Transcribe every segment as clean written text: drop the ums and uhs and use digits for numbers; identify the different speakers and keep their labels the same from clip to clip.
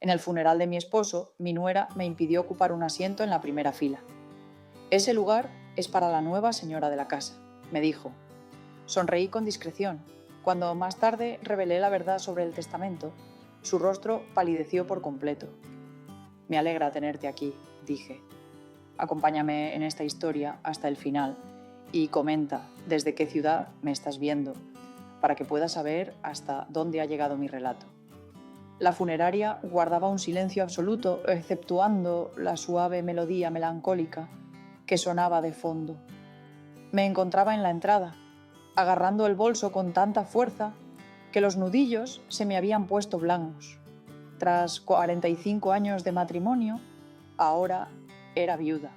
Speaker 1: En el funeral de mi esposo, mi nuera me impidió ocupar un asiento en la primera fila. Ese lugar es para la nueva señora de la casa, me dijo. Sonreí con discreción. Cuando más tarde revelé la verdad sobre el testamento, su rostro palideció por completo. Me alegra tenerte aquí, dije. Acompáñame en esta historia hasta el final y comenta desde qué ciudad me estás viendo, para que pueda saber hasta dónde ha llegado mi relato. La funeraria guardaba un silencio absoluto, exceptuando la suave melodía melancólica que sonaba de fondo. Me encontraba en la entrada, agarrando el bolso con tanta fuerza que los nudillos se me habían puesto blancos. Tras 45 años de matrimonio, ahora era viuda.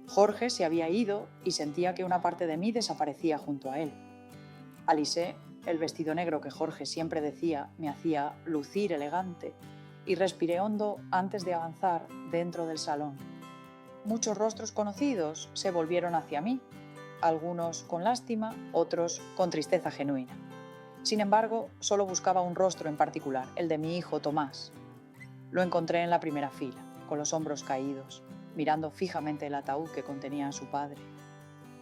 Speaker 1: Jorge se había ido y sentía que una parte de mí desaparecía junto a él. Alisé el vestido negro que Jorge siempre decía me hacía lucir elegante y respiré hondo antes de avanzar dentro del salón. Muchos rostros conocidos se volvieron hacia mí, algunos con lástima, otros con tristeza genuina. Sin embargo, solo buscaba un rostro en particular, el de mi hijo Tomás. Lo encontré en la primera fila, con los hombros caídos, mirando fijamente el ataúd que contenía a su padre.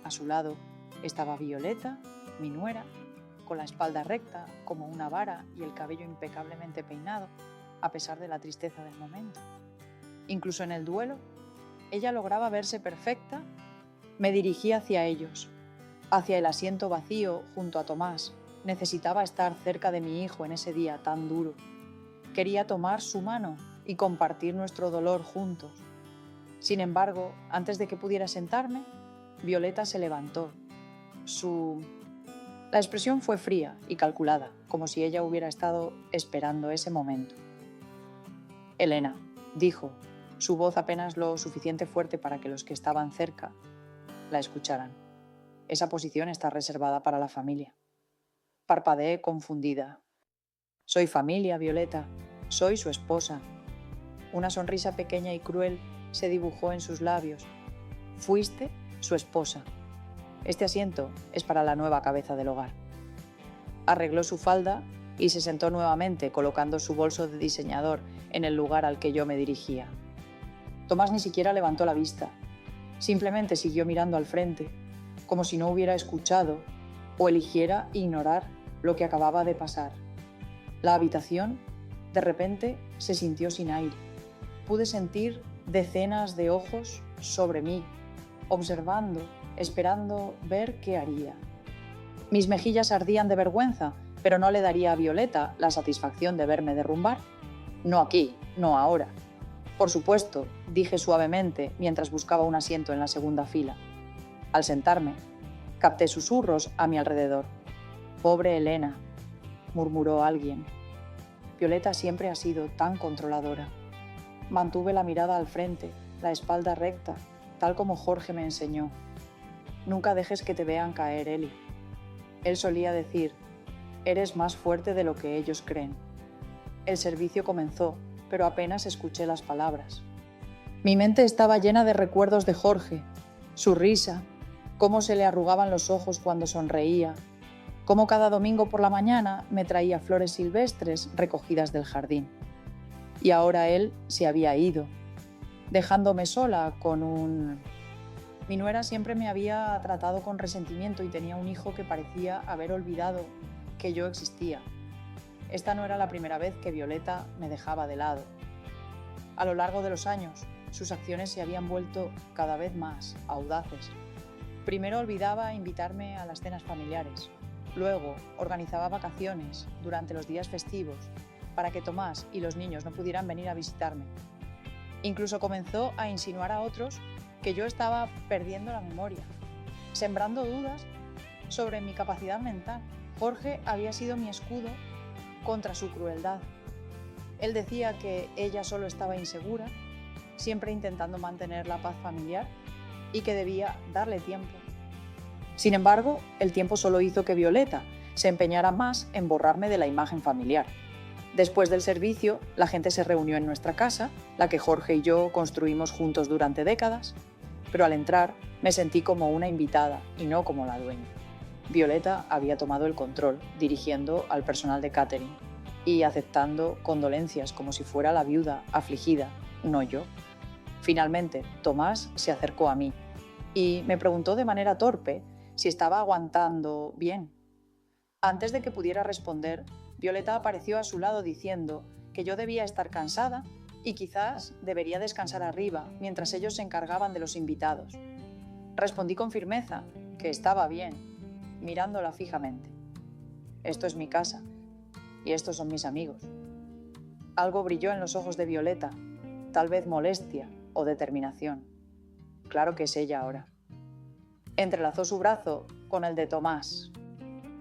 Speaker 1: A su lado estaba Violeta, mi nuera, con la espalda recta como una vara y el cabello impecablemente peinado, a pesar de la tristeza del momento. Incluso en el duelo, ella lograba verse perfecta. Me dirigí hacia ellos, hacia el asiento vacío junto a Tomás. Necesitaba estar cerca de mi hijo en ese día tan duro. Quería tomar su mano y compartir nuestro dolor juntos. Sin embargo, antes de que pudiera sentarme, Violeta se levantó. La expresión fue fría y calculada, como si ella hubiera estado esperando ese momento. Elena, dijo, su voz apenas lo suficiente fuerte para que los que estaban cerca la escucharan. Esa posición está reservada para la familia. Parpadeé confundida. Soy familia, Violeta. Soy su esposa. Una sonrisa pequeña y cruel se dibujó en sus labios. Fuiste su esposa. Este asiento es para la nueva cabeza del hogar. Arregló su falda y se sentó nuevamente, colocando su bolso de diseñador en el lugar al que yo me dirigía. Tomás ni siquiera levantó la vista. Simplemente siguió mirando al frente, como si no hubiera escuchado o eligiera ignorar lo que acababa de pasar. La habitación, de repente, se sintió sin aire. Pude sentir decenas de ojos sobre mí, observando, esperando ver qué haría. Mis mejillas ardían de vergüenza, pero no le daría a Violeta la satisfacción de verme derrumbar. No aquí, no ahora. Por supuesto, dije suavemente mientras buscaba un asiento en la segunda fila. Al sentarme, capté susurros a mi alrededor. «Pobre Elena», murmuró alguien. Violeta siempre ha sido tan controladora. Mantuve la mirada al frente, la espalda recta, tal como Jorge me enseñó. Nunca dejes que te vean caer, Eli. Él solía decir, eres más fuerte de lo que ellos creen. El servicio comenzó, pero apenas escuché las palabras. Mi mente estaba llena de recuerdos de Jorge, su risa, cómo se le arrugaban los ojos cuando sonreía, cómo cada domingo por la mañana me traía flores silvestres recogidas del jardín. Y ahora él se había ido, dejándome sola con un... Mi nuera siempre me había tratado con resentimiento y tenía un hijo que parecía haber olvidado que yo existía. Esta no era la primera vez que Violeta me dejaba de lado. A lo largo de los años, sus acciones se habían vuelto cada vez más audaces. Primero olvidaba invitarme a las cenas familiares. Luego organizaba vacaciones durante los días festivos para que Tomás y los niños no pudieran venir a visitarme. Incluso comenzó a insinuar a otros que yo estaba perdiendo la memoria, sembrando dudas sobre mi capacidad mental. Jorge había sido mi escudo contra su crueldad. Él decía que ella solo estaba insegura, siempre intentando mantener la paz familiar y que debía darle tiempo. Sin embargo, el tiempo solo hizo que Violeta se empeñara más en borrarme de la imagen familiar. Después del servicio, la gente se reunió en nuestra casa, la que Jorge y yo construimos juntos durante décadas, pero al entrar me sentí como una invitada y no como la dueña. Violeta había tomado el control, dirigiendo al personal de catering. y aceptando condolencias como si fuera la viuda afligida, no yo. Finalmente, Tomás se acercó a mí y me preguntó de manera torpe si estaba aguantando bien. Antes de que pudiera responder, Violeta apareció a su lado diciendo que yo debía estar cansada y quizás debería descansar arriba mientras ellos se encargaban de los invitados. Respondí con firmeza que estaba bien, mirándola fijamente. Esto es mi casa y estos son mis amigos. Algo brilló en los ojos de Violeta, tal vez molestia o determinación. Claro que es ella ahora. Entrelazó su brazo con el de Tomás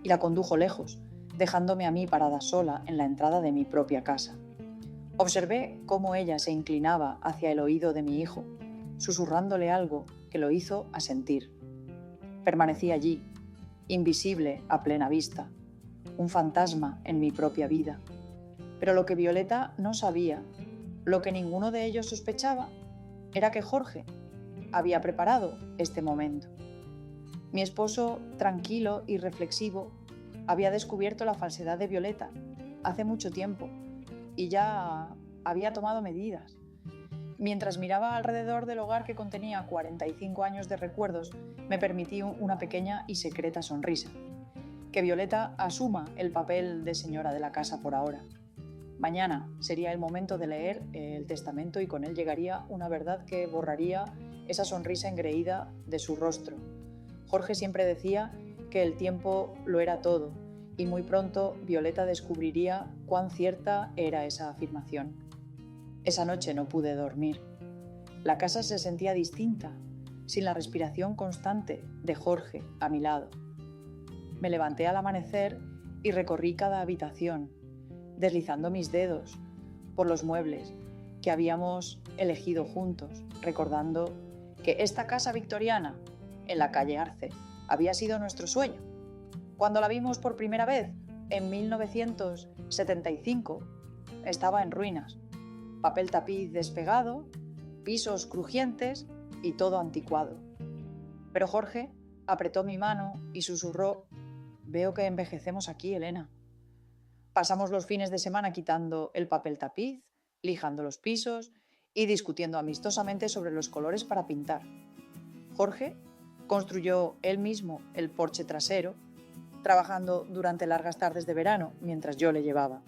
Speaker 1: y la condujo lejos, dejándome a mí parada sola en la entrada de mi propia casa. Observé cómo ella se inclinaba hacia el oído de mi hijo, susurrándole algo que lo hizo asentir. Permanecí allí, invisible a plena vista, un fantasma en mi propia vida. Pero lo que Violeta no sabía, lo que ninguno de ellos sospechaba, era que Jorge había preparado este momento. Mi esposo, tranquilo y reflexivo, había descubierto la falsedad de Violeta hace mucho tiempo y ya había tomado medidas. Mientras miraba alrededor del hogar que contenía 45 años de recuerdos, me permití una pequeña y secreta sonrisa. Que Violeta asuma el papel de señora de la casa por ahora. Mañana sería el momento de leer el testamento y con él llegaría una verdad que borraría esa sonrisa engreída de su rostro. Jorge siempre decía que el tiempo lo era todo y muy pronto Violeta descubriría cuán cierta era esa afirmación. Esa noche no pude dormir. La casa se sentía distinta, sin la respiración constante de Jorge a mi lado. Me levanté al amanecer y recorrí cada habitación, deslizando mis dedos por los muebles que habíamos elegido juntos, recordando que esta casa victoriana, en la calle Arce, había sido nuestro sueño. Cuando la vimos por primera vez, en 1975, estaba en ruinas. Papel tapiz despegado, pisos crujientes y todo anticuado. Pero Jorge apretó mi mano y susurró: «Veo que envejecemos aquí, Elena». Pasamos los fines de semana quitando el papel tapiz, lijando los pisos y discutiendo amistosamente sobre los colores para pintar. Jorge construyó él mismo el porche trasero, trabajando durante largas tardes de verano mientras yo le llevaba.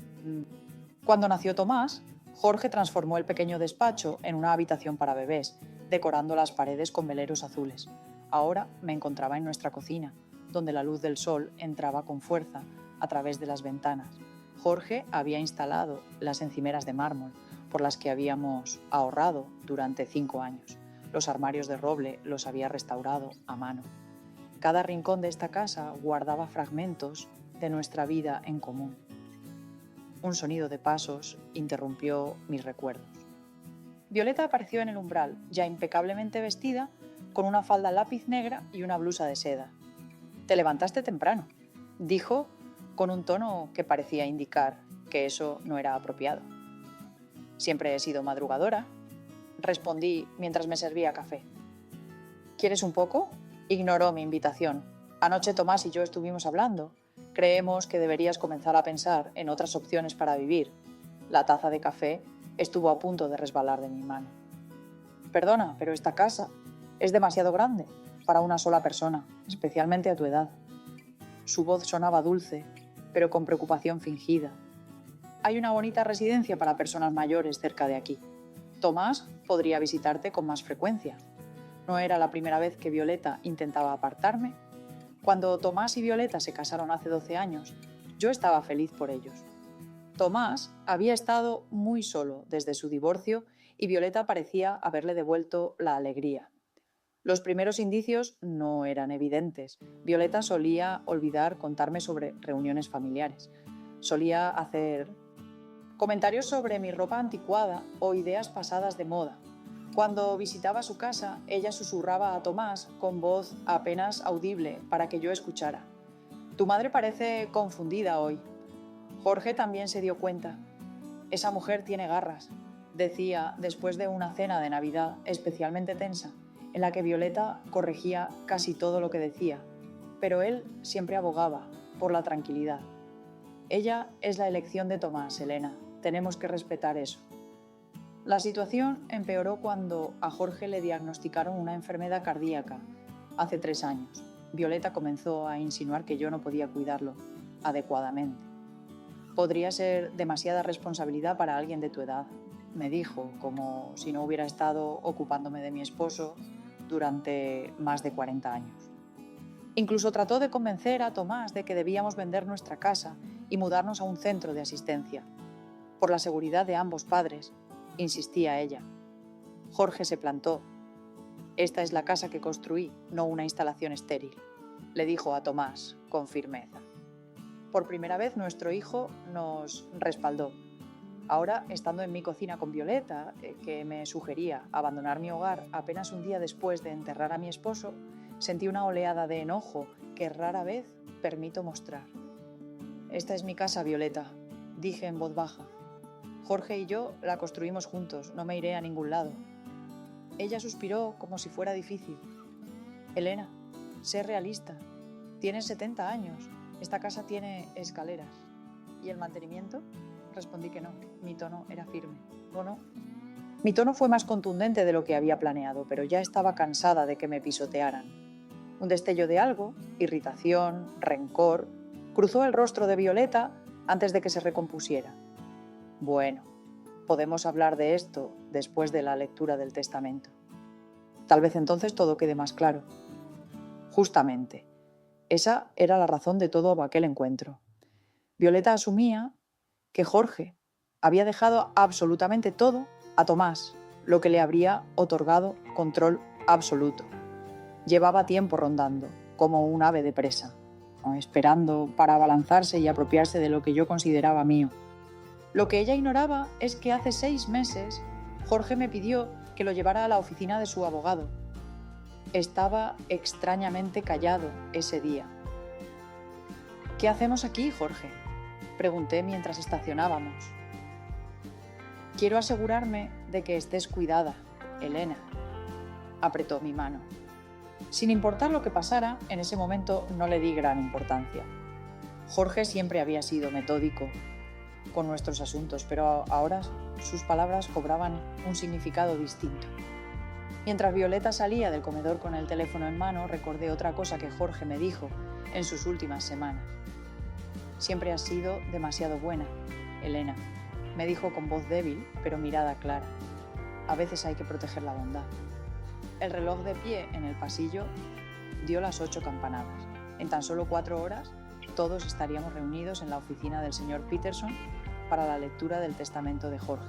Speaker 1: Cuando nació Tomás, Jorge transformó el pequeño despacho en una habitación para bebés, decorando las paredes con veleros azules. Ahora me encontraba en nuestra cocina, donde la luz del sol entraba con fuerza a través de las ventanas. Jorge había instalado las encimeras de mármol, por las que habíamos ahorrado durante 5 años. Los armarios de roble los había restaurado a mano. Cada rincón de esta casa guardaba fragmentos de nuestra vida en común. Un sonido de pasos interrumpió mis recuerdos. Violeta apareció en el umbral, ya impecablemente vestida, con una falda lápiz negra y una blusa de seda. «Te levantaste temprano», dijo con un tono que parecía indicar que eso no era apropiado. «Siempre he sido madrugadora», respondí mientras me servía café. «¿Quieres un poco?», ignoró mi invitación. «Anoche Tomás y yo estuvimos hablando. Creemos que deberías comenzar a pensar en otras opciones para vivir». La taza de café estuvo a punto de resbalar de mi mano. «Perdona, pero esta casa es demasiado grande para una sola persona, especialmente a tu edad». Su voz sonaba dulce, pero con preocupación fingida. «Hay una bonita residencia para personas mayores cerca de aquí. Tomás podría visitarte con más frecuencia». No era la primera vez que Violeta intentaba apartarme. Cuando Tomás y Violeta se casaron hace 12 años, yo estaba feliz por ellos. Tomás había estado muy solo desde su divorcio y Violeta parecía haberle devuelto la alegría. Los primeros indicios no eran evidentes. Violeta solía olvidar contarme sobre reuniones familiares. Solía hacer comentarios sobre mi ropa anticuada o ideas pasadas de moda. Cuando visitaba su casa, ella susurraba a Tomás con voz apenas audible para que yo escuchara: «Tu madre parece confundida hoy». Jorge también se dio cuenta. «Esa mujer tiene garras», decía después de una cena de Navidad especialmente tensa, en la que Violeta corregía casi todo lo que decía, pero él siempre abogaba por la tranquilidad. Ella es la elección de Tomás, Elena. Tenemos que respetar eso. La situación empeoró cuando a Jorge le diagnosticaron una enfermedad cardíaca hace 3 años. Violeta comenzó a insinuar que yo no podía cuidarlo adecuadamente. Podría ser demasiada responsabilidad para alguien de tu edad, me dijo, como si no hubiera estado ocupándome de mi esposo durante más de 40 años. Incluso trató de convencer a Tomás de que debíamos vender nuestra casa y mudarnos a un centro de asistencia. Por la seguridad de ambos padres, insistía ella. Jorge se plantó. Esta es la casa que construí, no una instalación estéril, le dijo a Tomás con firmeza. Por primera vez nuestro hijo nos respaldó. Ahora, estando en mi cocina con Violeta, que me sugería abandonar mi hogar apenas un día después de enterrar a mi esposo, sentí una oleada de enojo que rara vez permito mostrar. Esta es mi casa, Violeta, dije en voz baja. Jorge y yo la construimos juntos, no me iré a ningún lado. Ella suspiró como si fuera difícil. Elena, sé realista. Tienes 70 años. Esta casa tiene escaleras. ¿Y el mantenimiento? Respondí que no. Mi tono era firme. ¿O no? Mi tono fue más contundente de lo que había planeado, pero ya estaba cansada de que me pisotearan. Un destello de algo, irritación, rencor, cruzó el rostro de Violeta antes de que se recompusiera. Bueno, podemos hablar de esto después de la lectura del testamento. Tal vez entonces todo quede más claro. Justamente, esa era la razón de todo aquel encuentro. Violeta asumía que Jorge había dejado absolutamente todo a Tomás, lo que le habría otorgado control absoluto. Llevaba tiempo rondando, como un ave de presa, esperando para abalanzarse y apropiarse de lo que yo consideraba mío. Lo que ella ignoraba es que hace 6 meses Jorge me pidió que lo llevara a la oficina de su abogado. Estaba extrañamente callado ese día. ¿Qué hacemos aquí, Jorge?, pregunté mientras estacionábamos. Quiero asegurarme de que estés cuidada, Elena. Apretó mi mano. Sin importar lo que pasara, en ese momento no le di gran importancia. Jorge siempre había sido metódico con nuestros asuntos, pero ahora sus palabras cobraban un significado distinto. Mientras Violeta salía del comedor con el teléfono en mano, recordé otra cosa que Jorge me dijo en sus últimas semanas. Siempre has sido demasiado buena, Elena, me dijo con voz débil, pero mirada clara. A veces hay que proteger la bondad. El reloj de pie en el pasillo dio las 8 campanadas. En tan solo 4 horas, todos estaríamos reunidos en la oficina del señor Peterson para la lectura del testamento de Jorge.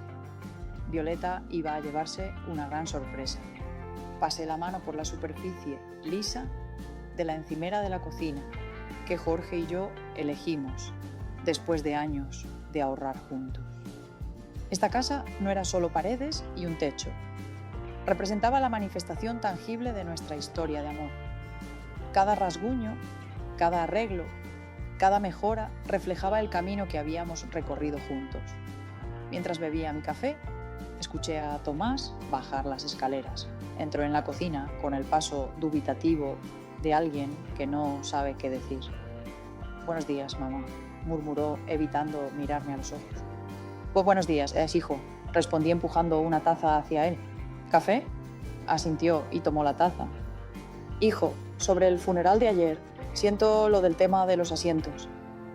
Speaker 1: Violeta iba a llevarse una gran sorpresa. Pasé la mano por la superficie lisa de la encimera de la cocina que Jorge y yo elegimos después de años de ahorrar juntos. Esta casa no era solo paredes y un techo. Representaba la manifestación tangible de nuestra historia de amor. Cada rasguño, cada arreglo, cada mejora reflejaba el camino que habíamos recorrido juntos. Mientras bebía mi café, escuché a Tomás bajar las escaleras. Entró en la cocina con el paso dubitativo de alguien que no sabe qué decir. «Buenos días, mamá», murmuró, evitando mirarme a los ojos. «Pues buenos días, hijo», respondí empujando una taza hacia él. «¿Café?», asintió y tomó la taza. «Hijo, sobre el funeral de ayer, siento lo del tema de los asientos».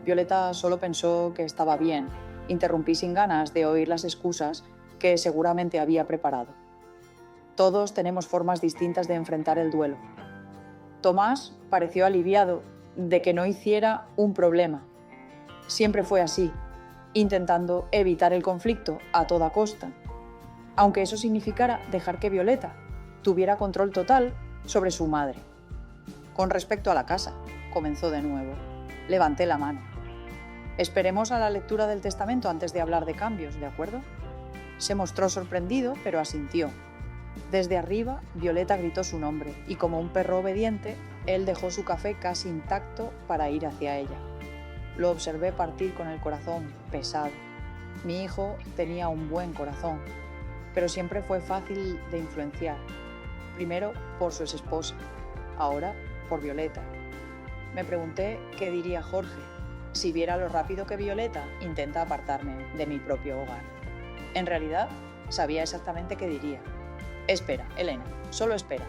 Speaker 1: Violeta solo pensó que estaba bien. Interrumpí sin ganas de oír las excusas que seguramente había preparado. Todos tenemos formas distintas de enfrentar el duelo. Tomás pareció aliviado de que no hiciera un problema. Siempre fue así, intentando evitar el conflicto a toda costa, aunque eso significara dejar que Violeta tuviera control total sobre su madre. Con respecto a la casa, comenzó de nuevo. Levanté la mano. Esperemos a la lectura del testamento antes de hablar de cambios, ¿de acuerdo? Se mostró sorprendido, pero asintió. Desde arriba, Violeta gritó su nombre y como un perro obediente, él dejó su café casi intacto para ir hacia ella. Lo observé partir con el corazón pesado. Mi hijo tenía un buen corazón, pero siempre fue fácil de influenciar. Primero por su exesposa, ahora por Violeta. Me pregunté qué diría Jorge. si viera lo rápido que Violeta intenta apartarme de mi propio hogar. En realidad, sabía exactamente qué diría. Espera, Elena, solo espera.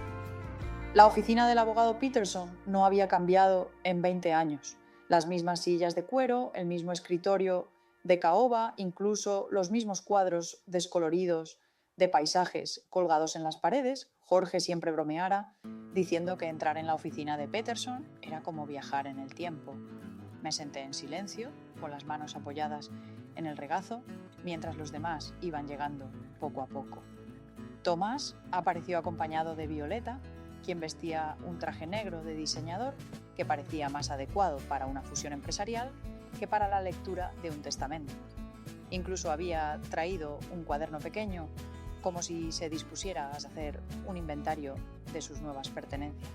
Speaker 1: La oficina del abogado Peterson no había cambiado en 20 años. Las mismas sillas de cuero, el mismo escritorio de caoba, incluso los mismos cuadros descoloridos de paisajes colgados en las paredes. Jorge siempre bromeara, diciendo que entrar en la oficina de Peterson era como viajar en el tiempo. Me senté en silencio, con las manos apoyadas en el regazo, mientras los demás iban llegando poco a poco. Tomás apareció acompañado de Violeta, quien vestía un traje negro de diseñador que parecía más adecuado para una fusión empresarial que para la lectura de un testamento. Incluso había traído un cuaderno pequeño, como si se dispusiera a hacer un inventario de sus nuevas pertenencias.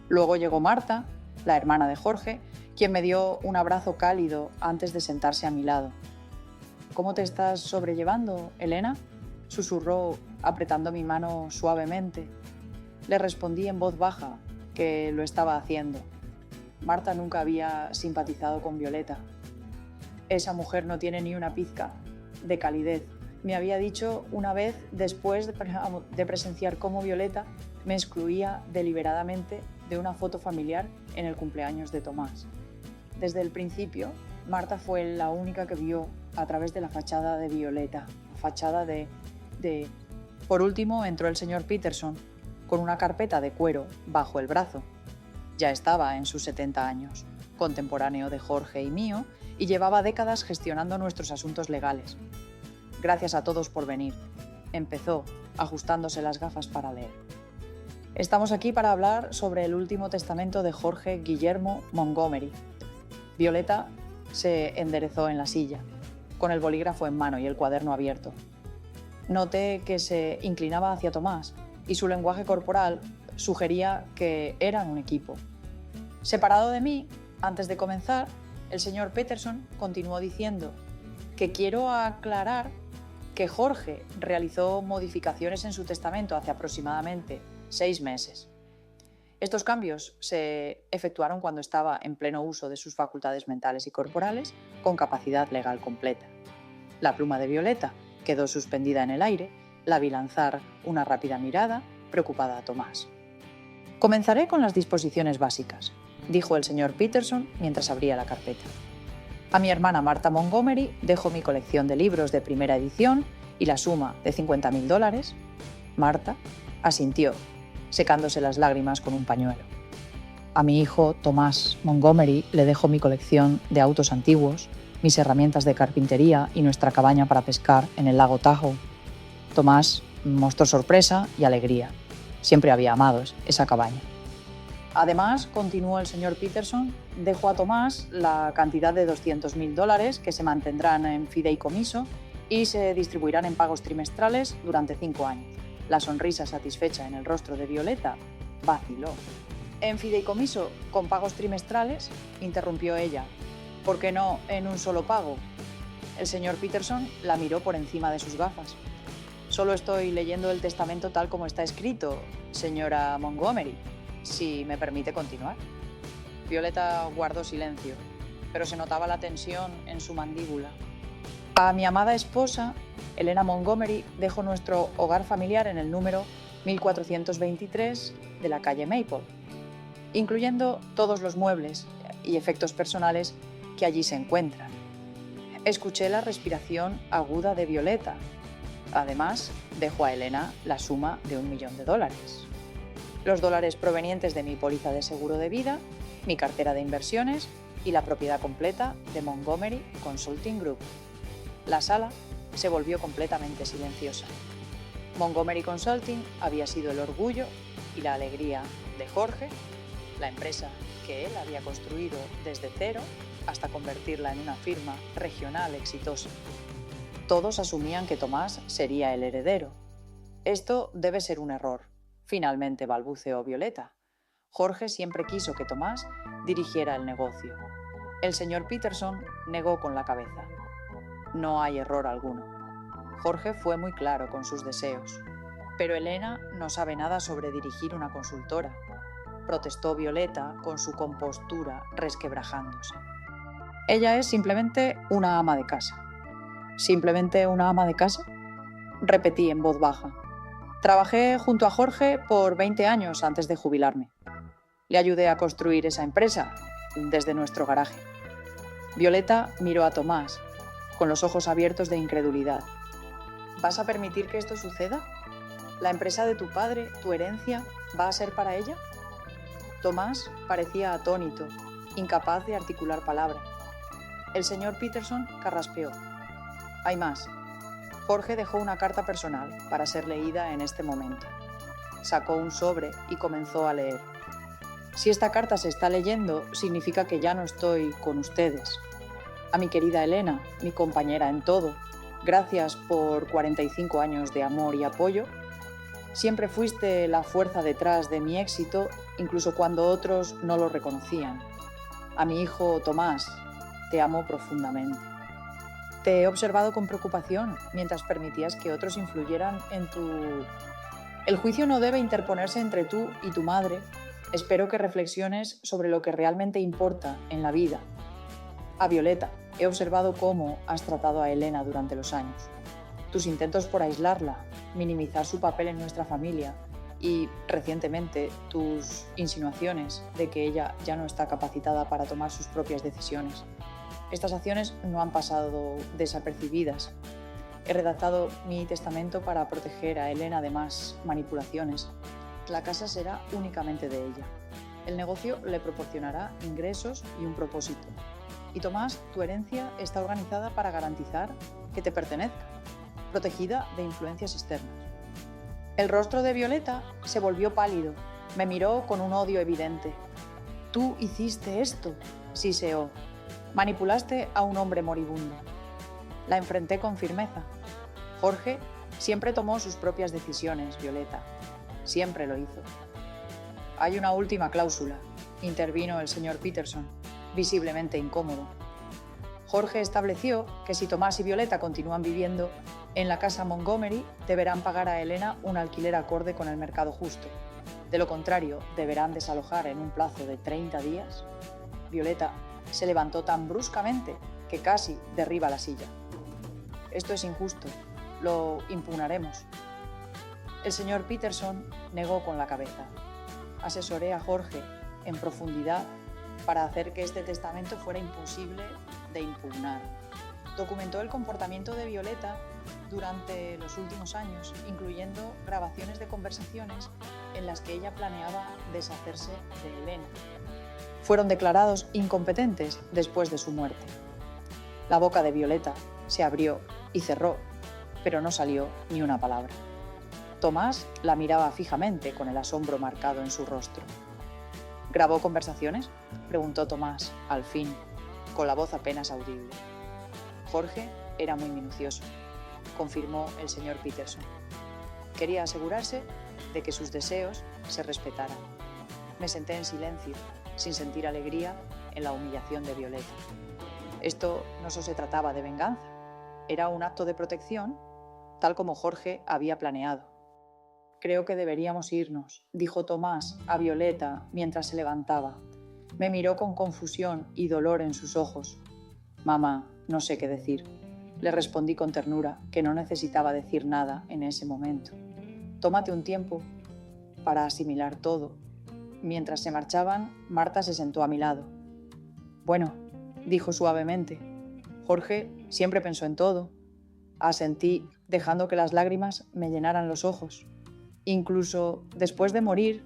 Speaker 1: Luego llegó Marta, la hermana de Jorge, quien me dio un abrazo cálido antes de sentarse a mi lado. ¿Cómo te estás sobrellevando, Elena?, susurró apretando mi mano suavemente. Le respondí en voz baja que lo estaba haciendo. Marta nunca había simpatizado con Violeta. Esa mujer no tiene ni una pizca de calidez. Me había dicho una vez, después de presenciar cómo Violeta me excluía deliberadamente de una foto familiar en el cumpleaños de Tomás. Desde el principio, Marta fue la única que vio a través de la fachada de Violeta, la fachada de... Por último entró el señor Peterson, con una carpeta de cuero bajo el brazo. Ya estaba en sus 70 años, contemporáneo de Jorge y mío, y llevaba décadas gestionando nuestros asuntos legales. Gracias a todos por venir. Empezó, ajustándose las gafas para leer. Estamos aquí para hablar sobre el último testamento de Jorge Guillermo Montgomery. Violeta se enderezó en la silla, con el bolígrafo en mano y el cuaderno abierto. Noté que se inclinaba hacia Tomás y su lenguaje corporal sugería que eran un equipo. Separado de mí, antes de comenzar, el señor Peterson continuó diciendo que quiero aclarar que Jorge realizó modificaciones en su testamento hace aproximadamente 6 meses. Estos cambios se efectuaron cuando estaba en pleno uso de sus facultades mentales y corporales, con capacidad legal completa. La pluma de Violeta quedó suspendida en el aire, la vi lanzar una rápida mirada, preocupada a Tomás. Comenzaré con las disposiciones básicas, dijo el señor Peterson mientras abría la carpeta. A mi hermana Marta Montgomery dejo mi colección de libros de primera edición y la suma de $50.000. Marta asintió, secándose las lágrimas con un pañuelo. A mi hijo Tomás Montgomery le dejo mi colección de autos antiguos, mis herramientas de carpintería y nuestra cabaña para pescar en el lago Tahoe. Tomás mostró sorpresa y alegría. Siempre había amado esa cabaña. Además, continuó el señor Peterson, dejo a Tomás la cantidad de $200.000 que se mantendrán en fideicomiso y se distribuirán en pagos trimestrales durante 5 años. La sonrisa satisfecha en el rostro de Violeta vaciló. ¿En fideicomiso con pagos trimestrales?, interrumpió ella. ¿Por qué no en un solo pago? El señor Peterson la miró por encima de sus gafas. Solo estoy leyendo el testamento tal como está escrito, señora Montgomery, si me permite continuar. Violeta guardó silencio, pero se notaba la tensión en su mandíbula. A mi amada esposa, Elena Montgomery, dejo nuestro hogar familiar en el número 1423 de la calle Maple, incluyendo todos los muebles y efectos personales que allí se encuentran. Escuché la respiración aguda de Violeta. Además, dejo a Elena la suma de $1 millón. Los dólares provenientes de mi póliza de seguro de vida, mi cartera de inversiones y la propiedad completa de Montgomery Consulting Group. La sala se volvió completamente silenciosa. Montgomery Consulting había sido el orgullo y la alegría de Jorge, la empresa que él había construido desde cero hasta convertirla en una firma regional exitosa. Todos asumían que Tomás sería el heredero. Esto debe ser un error, finalmente balbuceó Violeta. Jorge siempre quiso que Tomás dirigiera el negocio. El señor Peterson negó con la cabeza. No hay error alguno. Jorge fue muy claro con sus deseos. Pero Elena no sabe nada sobre dirigir una consultora, protestó Violeta con su compostura resquebrajándose. Ella es simplemente una ama de casa. ¿Simplemente una ama de casa? Repetí en voz baja. Trabajé junto a Jorge por 20 años antes de jubilarme. Le ayudé a construir esa empresa desde nuestro garaje. Violeta miró a Tomás, con los ojos abiertos de incredulidad. ¿Vas a permitir que esto suceda? ¿La empresa de tu padre, tu herencia, va a ser para ella? Tomás parecía atónito, incapaz de articular palabra. El señor Peterson carraspeó. Hay más. Jorge dejó una carta personal para ser leída en este momento. Sacó un sobre y comenzó a leer. Si esta carta se está leyendo, significa que ya no estoy con ustedes. A mi querida Elena, mi compañera en todo, gracias por 45 años de amor y apoyo. Siempre fuiste la fuerza detrás de mi éxito, incluso cuando otros no lo reconocían. A mi hijo Tomás, te amo profundamente. Te he observado con preocupación mientras permitías que otros influyeran en tu... El juicio no debe interponerse entre tú y tu madre. Espero que reflexiones sobre lo que realmente importa en la vida. A Violeta, he observado cómo has tratado a Elena durante los años. Tus intentos por aislarla, minimizar su papel en nuestra familia y, recientemente, tus insinuaciones de que ella ya no está capacitada para tomar sus propias decisiones. Estas acciones no han pasado desapercibidas. He redactado mi testamento para proteger a Elena de más manipulaciones. La casa será únicamente de ella. El negocio le proporcionará ingresos y un propósito. Y Tomás, tu herencia está organizada para garantizar que te pertenezca, protegida de influencias externas. El rostro de Violeta se volvió pálido. Me miró con un odio evidente. Tú hiciste esto, siseó. Manipulaste a un hombre moribundo. La enfrenté con firmeza. Jorge siempre tomó sus propias decisiones, Violeta. Siempre lo hizo. Hay una última cláusula, intervino el señor Peterson, visiblemente incómodo. Jorge estableció que si Tomás y Violeta continúan viviendo en la casa Montgomery, deberán pagar a Elena un alquiler acorde con el mercado justo. De lo contrario, deberán desalojar en un plazo de 30 días. Violeta se levantó tan bruscamente que casi derriba la silla. Esto es injusto. Lo impugnaremos. El señor Peterson negó con la cabeza. Asesoré a Jorge en profundidad para hacer que este testamento fuera imposible de impugnar. Documentó el comportamiento de Violeta durante los últimos años, incluyendo grabaciones de conversaciones en las que ella planeaba deshacerse de Elena. Fueron declarados incompetentes después de su muerte. La boca de Violeta se abrió y cerró, pero no salió ni una palabra. Tomás la miraba fijamente con el asombro marcado en su rostro. ¿Grabó conversaciones?, preguntó Tomás, al fin, con la voz apenas audible. Jorge era muy minucioso, confirmó el señor Peterson. Quería asegurarse de que sus deseos se respetaran. Me senté en silencio, sin sentir alegría en la humillación de Violeta. Esto no solo se trataba de venganza, era un acto de protección, tal como Jorge había planeado. Creo que deberíamos irnos, dijo Tomás a Violeta mientras se levantaba. Me miró con confusión y dolor en sus ojos. Mamá, no sé qué decir. Le respondí con ternura que no necesitaba decir nada en ese momento. Tómate un tiempo para asimilar todo. Mientras se marchaban, Marta se sentó a mi lado. Bueno, dijo suavemente. Jorge siempre pensó en todo. Asentí, dejando que las lágrimas me llenaran los ojos. Incluso después de morir,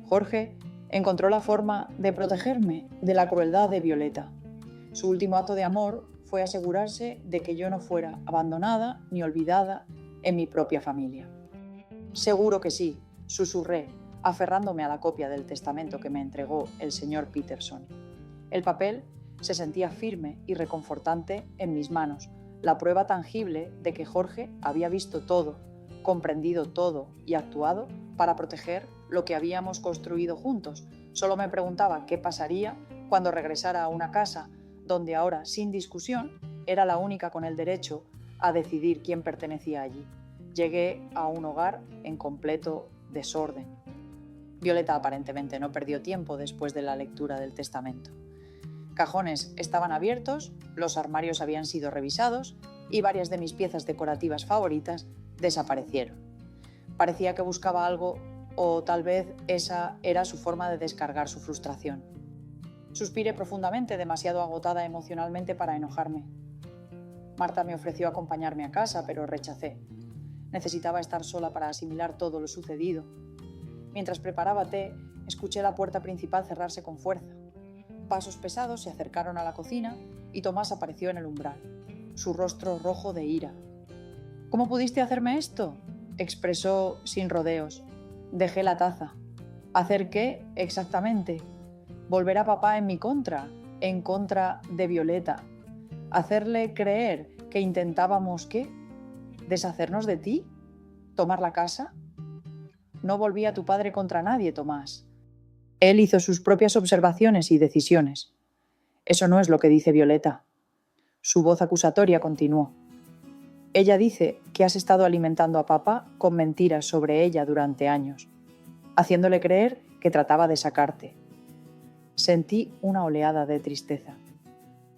Speaker 1: Jorge encontró la forma de protegerme de la crueldad de Violeta. Su último acto de amor fue asegurarse de que yo no fuera abandonada ni olvidada en mi propia familia. Seguro que sí, susurré, aferrándome a la copia del testamento que me entregó el señor Peterson. El papel se sentía firme y reconfortante en mis manos, la prueba tangible de que Jorge había visto todo, comprendido todo y actuado para proteger lo que habíamos construido juntos. Solo me preguntaba qué pasaría cuando regresara a una casa donde ahora, sin discusión, era la única con el derecho a decidir quién pertenecía allí. Llegué a un hogar en completo desorden. Violeta aparentemente no perdió tiempo después de la lectura del testamento. Cajones estaban abiertos, los armarios habían sido revisados y varias de mis piezas decorativas favoritas desaparecieron. Parecía que buscaba algo, o tal vez esa era su forma de descargar su frustración. Suspiré profundamente, demasiado agotada emocionalmente para enojarme. Marta me ofreció acompañarme a casa, pero rechacé. Necesitaba estar sola para asimilar todo lo sucedido. Mientras preparaba té, escuché la puerta principal cerrarse con fuerza. Pasos pesados se acercaron a la cocina y Tomás apareció en el umbral, su rostro rojo de ira. «¿Cómo pudiste hacerme esto?», expresó sin rodeos. «Dejé la taza». «¿Hacer qué exactamente?». «Volver a papá en mi contra, en contra de Violeta. Hacerle creer que intentábamos ¿qué? ¿Deshacernos de ti? ¿Tomar la casa?». «No volví a tu padre contra nadie, Tomás. Él hizo sus propias observaciones y decisiones. Eso no es lo que dice Violeta». Su voz acusatoria continuó. «Ella dice que has estado alimentando a papá con mentiras sobre ella durante años, haciéndole creer que trataba de sacarte». Sentí una oleada de tristeza.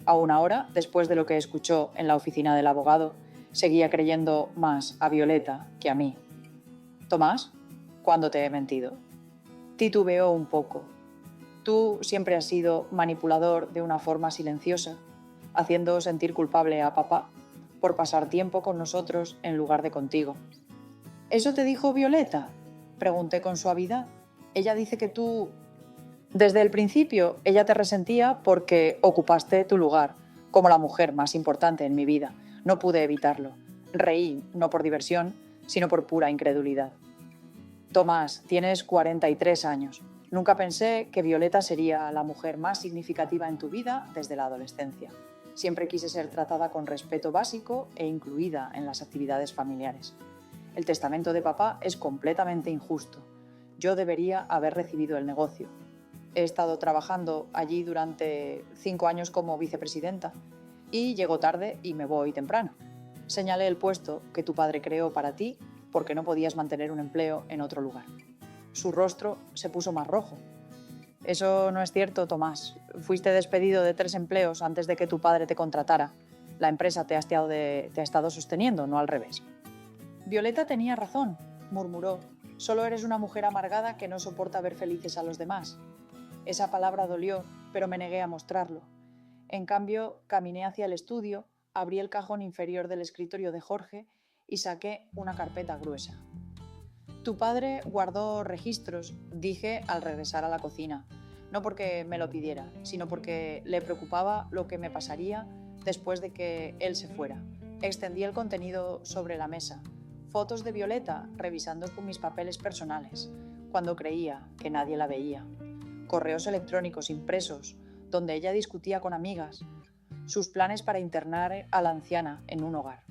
Speaker 1: Aún ahora, después de lo que escuchó en la oficina del abogado, seguía creyendo más a Violeta que a mí. «Tomás, ¿cuándo te he mentido?». Titubeó un poco. «Tú siempre has sido manipulador de una forma silenciosa, haciendo sentir culpable a papá por pasar tiempo con nosotros en lugar de contigo». «¿Eso te dijo Violeta?», pregunté con suavidad. «Ella dice que tú...». «Desde el principio ella te resentía porque ocupaste tu lugar, como la mujer más importante en mi vida. No pude evitarlo. Reí, no por diversión, sino por pura incredulidad». «Tomás, tienes 43 años. Nunca pensé que Violeta sería la mujer más significativa en tu vida desde la adolescencia. Siempre quise ser tratada con respeto básico e incluida en las actividades familiares. El testamento de papá es completamente injusto. Yo debería haber recibido el negocio. He estado trabajando allí durante 5 años como vicepresidenta y llego tarde y me voy temprano. Señalé el puesto que tu padre creó para ti porque no podías mantener un empleo en otro lugar». Su rostro se puso más rojo. «Eso no es cierto, Tomás. Fuiste despedido de 3 empleos antes de que tu padre te contratara. La empresa te ha estado sosteniendo, no al revés». «Violeta tenía razón», murmuró. «Solo eres una mujer amargada que no soporta ver felices a los demás». Esa palabra dolió, pero me negué a mostrarlo. En cambio, caminé hacia el estudio, abrí el cajón inferior del escritorio de Jorge y saqué una carpeta gruesa. «Tu padre guardó registros», dije al regresar a la cocina, no porque me lo pidiera, sino porque le preocupaba lo que me pasaría después de que él se fuera. Extendí el contenido sobre la mesa. Fotos de Violeta revisando con mis papeles personales, cuando creía que nadie la veía. Correos electrónicos impresos, donde ella discutía con amigas sus planes para internar a la anciana en un hogar.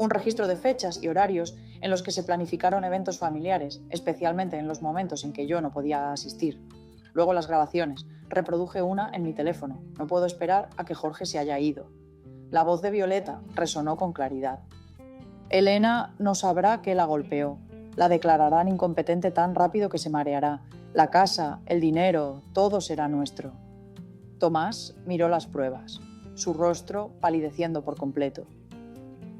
Speaker 1: Un registro de fechas y horarios en los que se planificaron eventos familiares, especialmente en los momentos en que yo no podía asistir. Luego las grabaciones. Reproduje una en mi teléfono. No puedo esperar a que Jorge se haya ido. La voz de Violeta resonó con claridad. «Elena no sabrá que la golpeó. La declararán incompetente tan rápido que se mareará. La casa, el dinero, todo será nuestro». Tomás miró las pruebas, su rostro palideciendo por completo.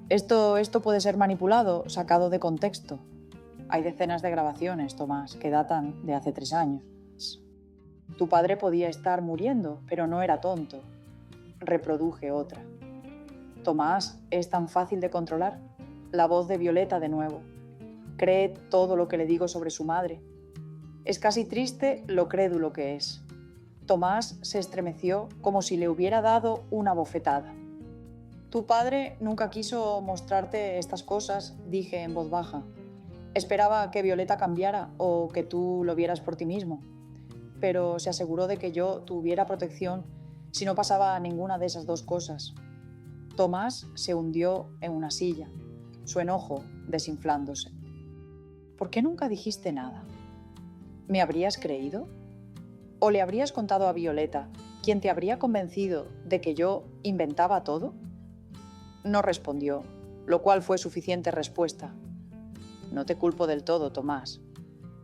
Speaker 1: Esto puede ser manipulado, sacado de contexto. Hay decenas de grabaciones, Tomás, que datan de hace 3 años. Tu padre podía estar muriendo, pero no era tonto. Reproduje otra. Tomás, ¿es tan fácil de controlar? La voz de Violeta de nuevo. Cree todo lo que le digo sobre su madre. Es casi triste lo crédulo que es. Tomás se estremeció como si le hubiera dado una bofetada. Tu padre nunca quiso mostrarte estas cosas, dije en voz baja. Esperaba que Violeta cambiara o que tú lo vieras por ti mismo, pero se aseguró de que yo tuviera protección si no pasaba ninguna de esas 2 cosas. Tomás se hundió en una silla, su enojo desinflándose. ¿Por qué nunca dijiste nada? ¿Me habrías creído? ¿O le habrías contado a Violeta, quien te habría convencido de que yo inventaba todo? No respondió, lo cual fue suficiente respuesta. No te culpo del todo, Tomás.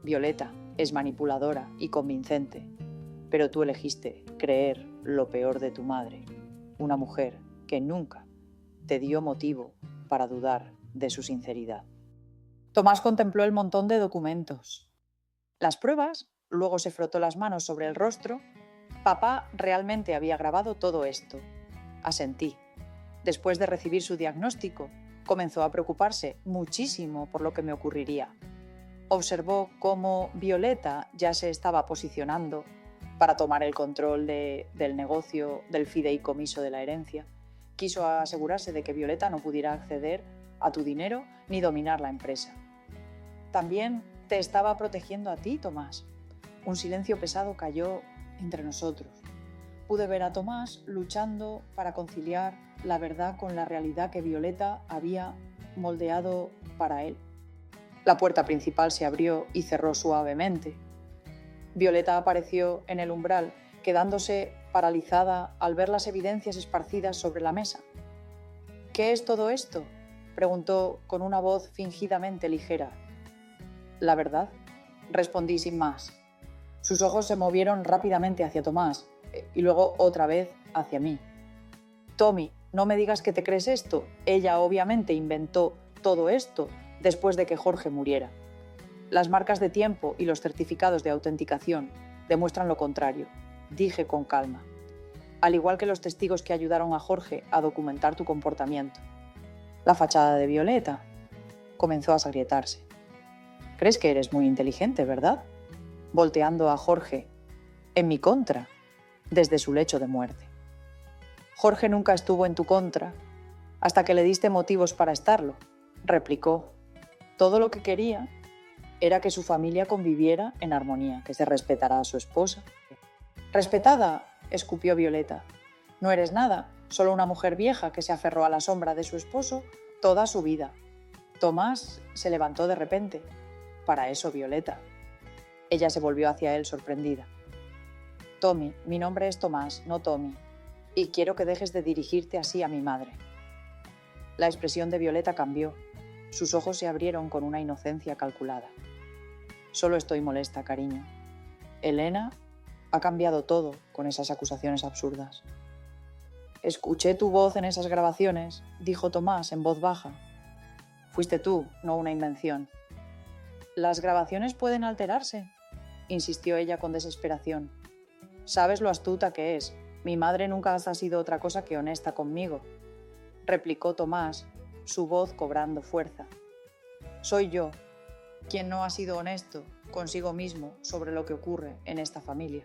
Speaker 1: Violeta es manipuladora y convincente, pero tú elegiste creer lo peor de tu madre, una mujer que nunca te dio motivo para dudar de su sinceridad. Tomás contempló el montón de documentos. Las pruebas, luego se frotó las manos sobre el rostro. Papá realmente había grabado todo esto. Asentí. Después de recibir su diagnóstico, comenzó a preocuparse muchísimo por lo que me ocurriría. Observó cómo Violeta ya se estaba posicionando para tomar el control del negocio, del fideicomiso de la herencia. Quiso asegurarse de que Violeta no pudiera acceder a tu dinero ni dominar la empresa. También te estaba protegiendo a ti, Tomás. Un silencio pesado cayó entre nosotros. Pude ver a Tomás luchando para conciliar la verdad con la realidad que Violeta había moldeado para él. La puerta principal se abrió y cerró suavemente. Violeta apareció en el umbral, quedándose paralizada al ver las evidencias esparcidas sobre la mesa. ¿Qué es todo esto?, preguntó con una voz fingidamente ligera. La verdad, respondí sin más. Sus ojos se movieron rápidamente hacia Tomás y luego otra vez hacia mí. Tommy, no me digas que te crees esto. Ella obviamente inventó todo esto después de que Jorge muriera. Las marcas de tiempo y los certificados de autenticación demuestran lo contrario, dije con calma, al igual que los testigos que ayudaron a Jorge a documentar tu comportamiento. La fachada de Violeta comenzó a agrietarse. Crees que eres muy inteligente, ¿verdad? Volteando a Jorge en mi contra desde su lecho de muerte. Jorge nunca estuvo en tu contra hasta que le diste motivos para estarlo, replicó. Todo lo que quería era que su familia conviviera en armonía, que se respetara a su esposa. Respetada, escupió Violeta. No eres nada, solo una mujer vieja que se aferró a la sombra de su esposo toda su vida. Tomás se levantó de repente. Para eso, Violeta. Ella se volvió hacia él sorprendida. Tommy, mi nombre es Tomás, no Tommy, y quiero que dejes de dirigirte así a mi madre. La expresión de Violeta cambió. Sus ojos se abrieron con una inocencia calculada. Solo estoy molesta, cariño. Elena ha cambiado todo con esas acusaciones absurdas. Escuché tu voz en esas grabaciones, dijo Tomás en voz baja. Fuiste tú, no una invención. ¿Las grabaciones pueden alterarse?, insistió ella con desesperación. Sabes lo astuta que es. Mi madre nunca ha sido otra cosa que honesta conmigo, replicó Tomás, su voz cobrando fuerza. Soy yo quien no ha sido honesto consigo mismo sobre lo que ocurre en esta familia.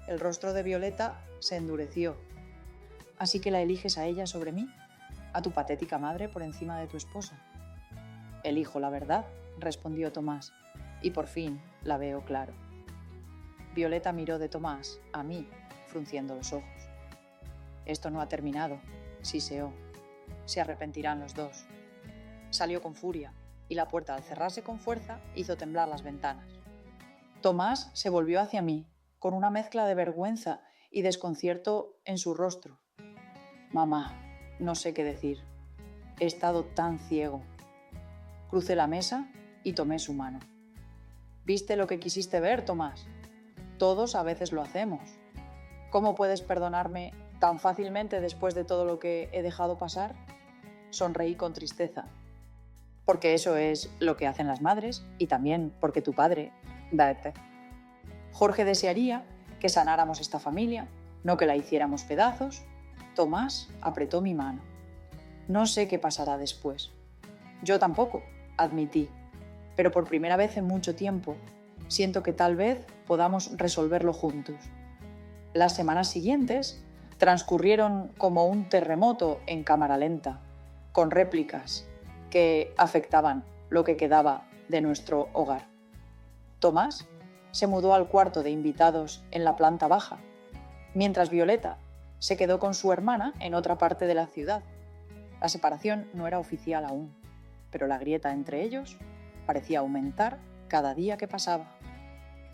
Speaker 1: El rostro de Violeta se endureció. ¿Así que la eliges a ella sobre mí? ¿A tu patética madre por encima de tu esposa? Elijo la verdad, respondió Tomás, y por fin la veo claro. Violeta miró de Tomás a mí, frunciendo los ojos. Esto no ha terminado, siseó. Se arrepentirán los dos. Salió con furia, y la puerta, al cerrarse con fuerza, hizo temblar las ventanas. Tomás se volvió hacia mí, con una mezcla de vergüenza y desconcierto en su rostro. Mamá, no sé qué decir. He estado tan ciego. Crucé la mesa y tomé su mano. ¿Viste lo que quisiste ver, Tomás? Todos a veces lo hacemos. ¿Cómo puedes perdonarme tan fácilmente después de todo lo que he dejado pasar? Sonreí con tristeza. Porque eso es lo que hacen las madres y también porque tu padre, Date. Jorge desearía que sanáramos esta familia, no que la hiciéramos pedazos. Tomás apretó mi mano. No sé qué pasará después. Yo tampoco, admití, pero por primera vez en mucho tiempo siento que tal vez podamos resolverlo juntos. Las semanas siguientes transcurrieron como un terremoto en cámara lenta, con réplicas que afectaban lo que quedaba de nuestro hogar. Tomás se mudó al cuarto de invitados en la planta baja, mientras Violeta se quedó con su hermana en otra parte de la ciudad. La separación no era oficial aún, pero la grieta entre ellos parecía aumentar cada día que pasaba.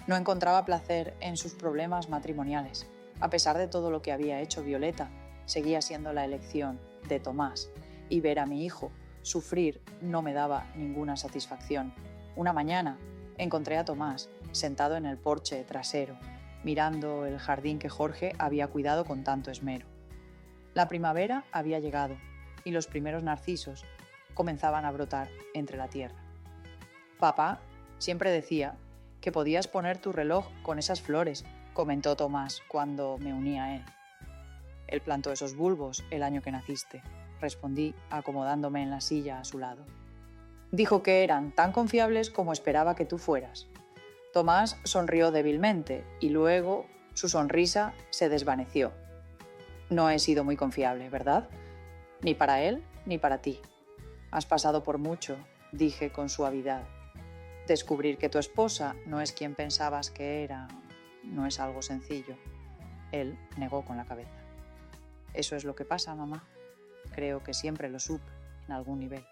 Speaker 1: No encontraba placer en sus problemas matrimoniales. A pesar de todo lo que había hecho Violeta, seguía siendo la elección de Tomás, y ver a mi hijo sufrir no me daba ninguna satisfacción. Una mañana encontré a Tomás sentado en el porche trasero, mirando el jardín que Jorge había cuidado con tanto esmero. La primavera había llegado y los primeros narcisos comenzaban a brotar entre la tierra. Papá siempre decía que podías poner tu reloj con esas flores, comentó Tomás cuando me uní a él. Él plantó esos bulbos el año que naciste, respondí acomodándome en la silla a su lado. Dijo que eran tan confiables como esperaba que tú fueras. Tomás sonrió débilmente y luego su sonrisa se desvaneció. No he sido muy confiable, ¿verdad? Ni para él ni para ti. Has pasado por mucho, dije con suavidad. Descubrir que tu esposa no es quien pensabas que era no es algo sencillo. Él negó con la cabeza. Eso es lo que pasa, mamá. Creo que siempre lo supe, en algún nivel.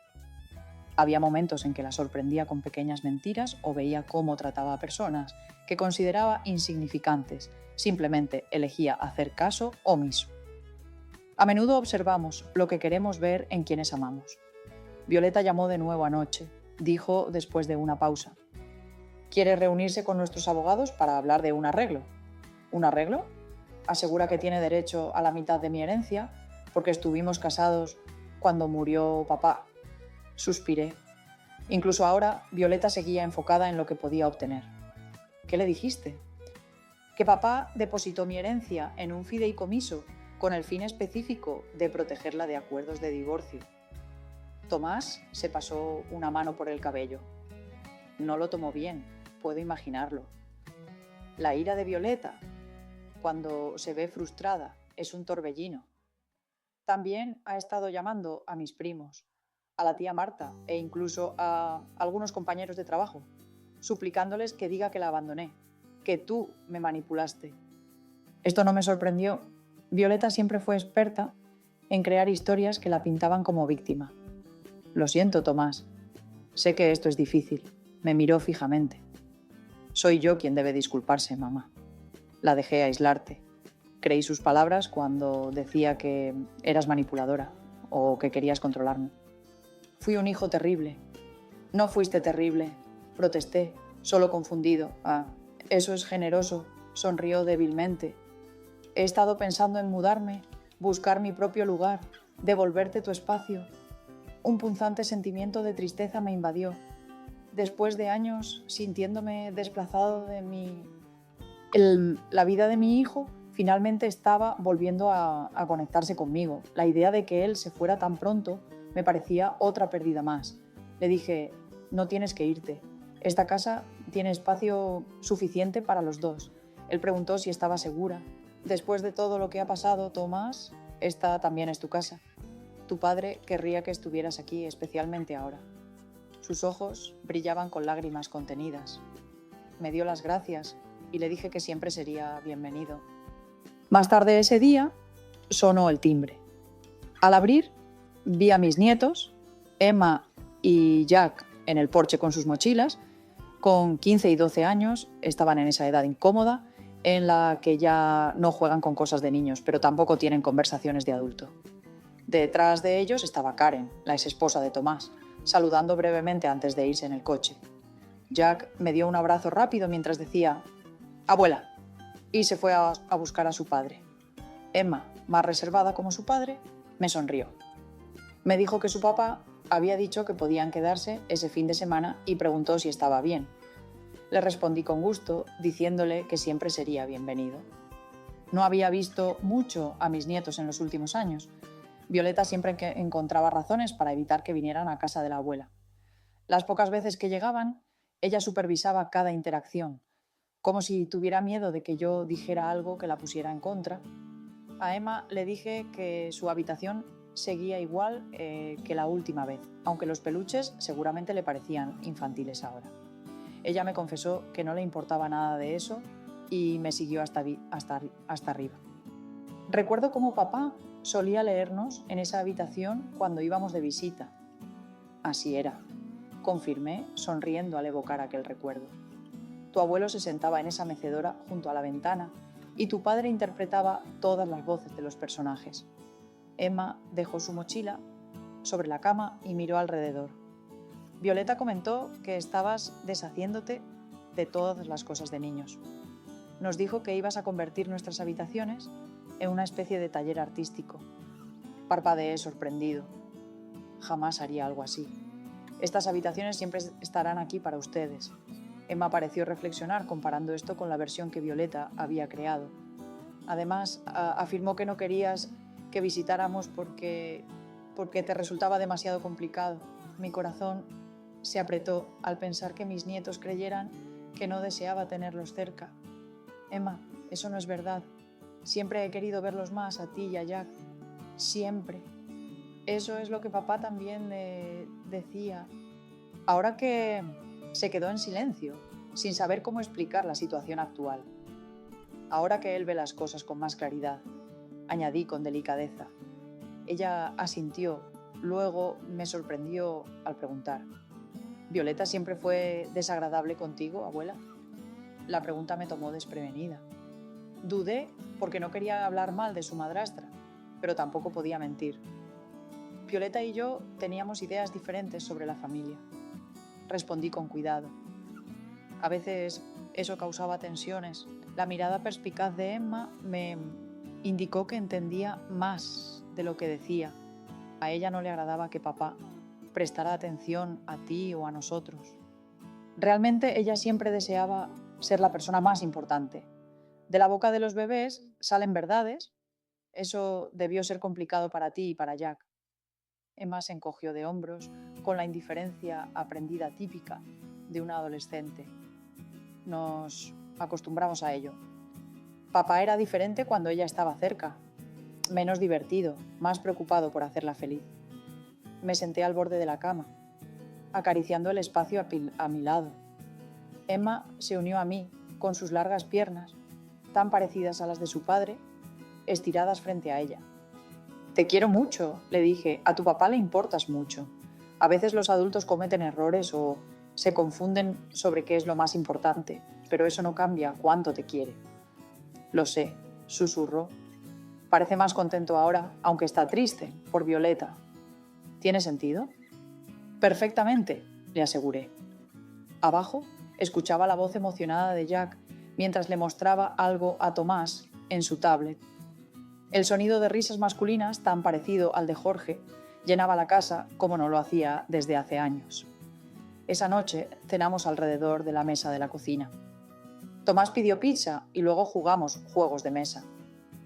Speaker 1: Había momentos en que la sorprendía con pequeñas mentiras o veía cómo trataba a personas que consideraba insignificantes. Simplemente elegía hacer caso omiso. A menudo observamos lo que queremos ver en quienes amamos. Violeta llamó de nuevo anoche. Dijo después de una pausa. ¿Quiere reunirse con nuestros abogados para hablar de un arreglo? ¿Un arreglo? Asegura que tiene derecho a la mitad de mi herencia porque estuvimos casados cuando murió papá. Suspiré. Incluso ahora, Violeta seguía enfocada en lo que podía obtener. ¿Qué le dijiste? Que papá depositó mi herencia en un fideicomiso con el fin específico de protegerla de acuerdos de divorcio. Tomás se pasó una mano por el cabello. No lo tomó bien, puedo imaginarlo. La ira de Violeta, cuando se ve frustrada, es un torbellino. También ha estado llamando a mis primos, a la tía Marta e incluso a algunos compañeros de trabajo, suplicándoles que diga que la abandoné, que tú me manipulaste. Esto no me sorprendió. Violeta siempre fue experta en crear historias que la pintaban como víctima. Lo siento, Tomás. Sé que esto es difícil. Me miró fijamente. Soy yo quien debe disculparse, mamá. La dejé aislarte. Creí sus palabras cuando decía que eras manipuladora o que querías controlarme. Fui un hijo terrible. No fuiste terrible. Protesté, solo confundido. Ah, eso es generoso. Sonrió débilmente. He estado pensando en mudarme, buscar mi propio lugar, devolverte tu espacio. Un punzante sentimiento de tristeza me invadió. Después de años sintiéndome desplazado de la vida de mi hijo finalmente estaba volviendo a conectarse conmigo. La idea de que él se fuera tan pronto me parecía otra pérdida más. Le dije, no tienes que irte. Esta casa tiene espacio suficiente para los dos. Él preguntó si estaba segura. Después de todo lo que ha pasado, Tomás, esta también es tu casa. Tu padre querría que estuvieras aquí, especialmente ahora. Sus ojos brillaban con lágrimas contenidas. Me dio las gracias y le dije que siempre sería bienvenido. Más tarde ese día, sonó el timbre. Al abrir, vi a mis nietos, Emma y Jack, en el porche con sus mochilas. Con 15 y 12 años, estaban en esa edad incómoda en la que ya no juegan con cosas de niños, pero tampoco tienen conversaciones de adulto. Detrás de ellos estaba Karen, la exesposa de Tomás, saludando brevemente antes de irse en el coche. Jack me dio un abrazo rápido mientras decía «Abuela», y se fue a buscar a su padre. Emma, más reservada como su padre, me sonrió. Me dijo que su papá había dicho que podían quedarse ese fin de semana y preguntó si estaba bien. Le respondí con gusto, diciéndole que siempre sería bienvenido. No había visto mucho a mis nietos en los últimos años. Violeta siempre encontraba razones para evitar que vinieran a casa de la abuela. Las pocas veces que llegaban, ella supervisaba cada interacción, como si tuviera miedo de que yo dijera algo que la pusiera en contra. A Emma le dije que su habitación seguía igual que la última vez, aunque los peluches seguramente le parecían infantiles ahora. Ella me confesó que no le importaba nada de eso y me siguió hasta arriba. Recuerdo cómo papá solía leernos en esa habitación cuando íbamos de visita. Así era, confirmé, sonriendo al evocar aquel recuerdo. Tu abuelo se sentaba en esa mecedora junto a la ventana y tu padre interpretaba todas las voces de los personajes. Emma dejó su mochila sobre la cama y miró alrededor. Violeta comentó que estabas deshaciéndote de todas las cosas de niños. Nos dijo que ibas a convertir nuestras habitaciones en una especie de taller artístico. Parpadeé sorprendido. Jamás haría algo así. Estas habitaciones siempre estarán aquí para ustedes. Emma pareció reflexionar comparando esto con la versión que Violeta había creado. Además, afirmó que no querías que visitáramos porque te resultaba demasiado complicado. Mi corazón se apretó al pensar que mis nietos creyeran que no deseaba tenerlos cerca. Emma, eso no es verdad. Siempre he querido verlos más, a ti y a Jack. Siempre. Eso es lo que papá también decía. Ahora que se quedó en silencio, sin saber cómo explicar la situación actual. Ahora que él ve las cosas con más claridad, añadí con delicadeza. Ella asintió, luego me sorprendió al preguntar. ¿Violeta siempre fue desagradable contigo, abuela? La pregunta me tomó desprevenida. Dudé porque no quería hablar mal de su madrastra, pero tampoco podía mentir. Violeta y yo teníamos ideas diferentes sobre la familia. Respondí con cuidado. A veces eso causaba tensiones. La mirada perspicaz de Emma me indicó que entendía más de lo que decía. A ella no le agradaba que papá prestara atención a ti o a nosotros. Realmente ella siempre deseaba ser la persona más importante. De la boca de los bebés salen verdades. Eso debió ser complicado para ti y para Jack. Emma se encogió de hombros con la indiferencia aprendida típica de una adolescente. Nos acostumbramos a ello. Papá era diferente cuando ella estaba cerca, menos divertido, más preocupado por hacerla feliz. Me senté al borde de la cama, acariciando el espacio a mi lado. Emma se unió a mí con sus largas piernas, tan parecidas a las de su padre, estiradas frente a ella. Te quiero mucho, le dije, a tu papá le importas mucho. A veces los adultos cometen errores o se confunden sobre qué es lo más importante, pero eso no cambia cuánto te quiere. Lo sé, susurró. Parece más contento ahora, aunque está triste, por Violeta. ¿Tiene sentido? Perfectamente, le aseguré. Abajo escuchaba la voz emocionada de Jack mientras le mostraba algo a Tomás en su tablet. El sonido de risas masculinas, tan parecido al de Jorge, llenaba la casa como no lo hacía desde hace años. Esa noche cenamos alrededor de la mesa de la cocina. Tomás pidió pizza y luego jugamos juegos de mesa.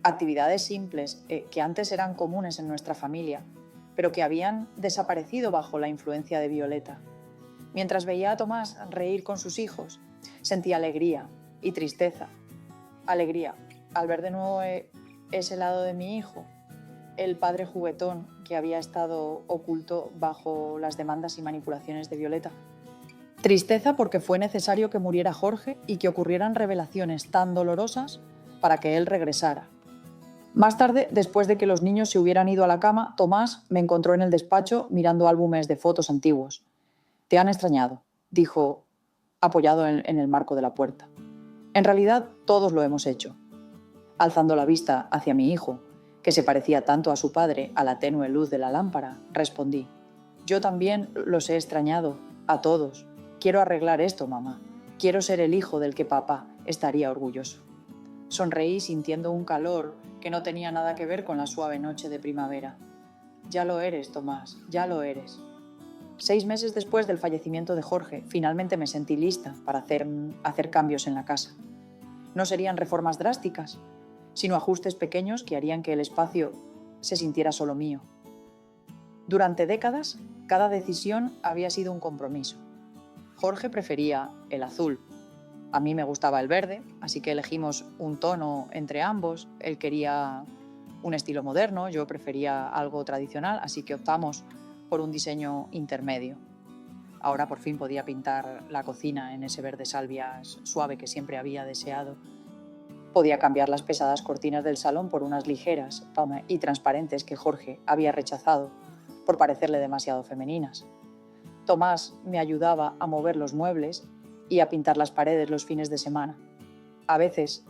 Speaker 1: Actividades simples que antes eran comunes en nuestra familia, pero que habían desaparecido bajo la influencia de Violeta. Mientras veía a Tomás reír con sus hijos, sentía alegría y tristeza. Alegría al ver de nuevo ese lado de mi hijo, el padre juguetón que había estado oculto bajo las demandas y manipulaciones de Violeta. Tristeza porque fue necesario que muriera Jorge y que ocurrieran revelaciones tan dolorosas para que él regresara. Más tarde, después de que los niños se hubieran ido a la cama, Tomás me encontró en el despacho mirando álbumes de fotos antiguos. «Te han extrañado», dijo, apoyado en el marco de la puerta. «En realidad, todos lo hemos hecho». Alzando la vista hacia mi hijo, que se parecía tanto a su padre a la tenue luz de la lámpara, respondí. «Yo también los he extrañado, a todos. Quiero arreglar esto, mamá. Quiero ser el hijo del que papá estaría orgulloso». Sonreí sintiendo un calor que no tenía nada que ver con la suave noche de primavera. «Ya lo eres, Tomás, ya lo eres». 6 meses después del fallecimiento de Jorge, finalmente me sentí lista para hacer cambios en la casa. No serían reformas drásticas, sino ajustes pequeños que harían que el espacio se sintiera solo mío. Durante décadas, cada decisión había sido un compromiso. Jorge prefería el azul. A mí me gustaba el verde, así que elegimos un tono entre ambos. Él quería un estilo moderno, yo prefería algo tradicional, así que optamos por un diseño intermedio. Ahora por fin podía pintar la cocina en ese verde salvia suave que siempre había deseado. Podía cambiar las pesadas cortinas del salón por unas ligeras y transparentes que Jorge había rechazado por parecerle demasiado femeninas. Tomás me ayudaba a mover los muebles y a pintar las paredes los fines de semana. A veces,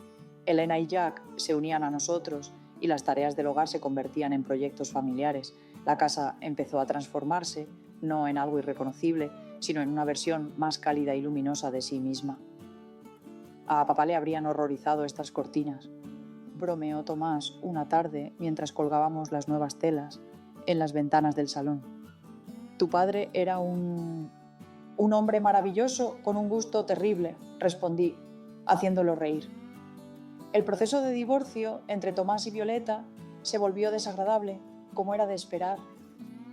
Speaker 1: Elena y Jack se unían a nosotros y las tareas del hogar se convertían en proyectos familiares. La casa empezó a transformarse, no en algo irreconocible, sino en una versión más cálida y luminosa de sí misma. A papá le habrían horrorizado estas cortinas, bromeó Tomás una tarde mientras colgábamos las nuevas telas en las ventanas del salón. Tu padre era un hombre maravilloso con un gusto terrible, respondí, haciéndolo reír. El proceso de divorcio entre Tomás y Violeta se volvió desagradable, como era de esperar.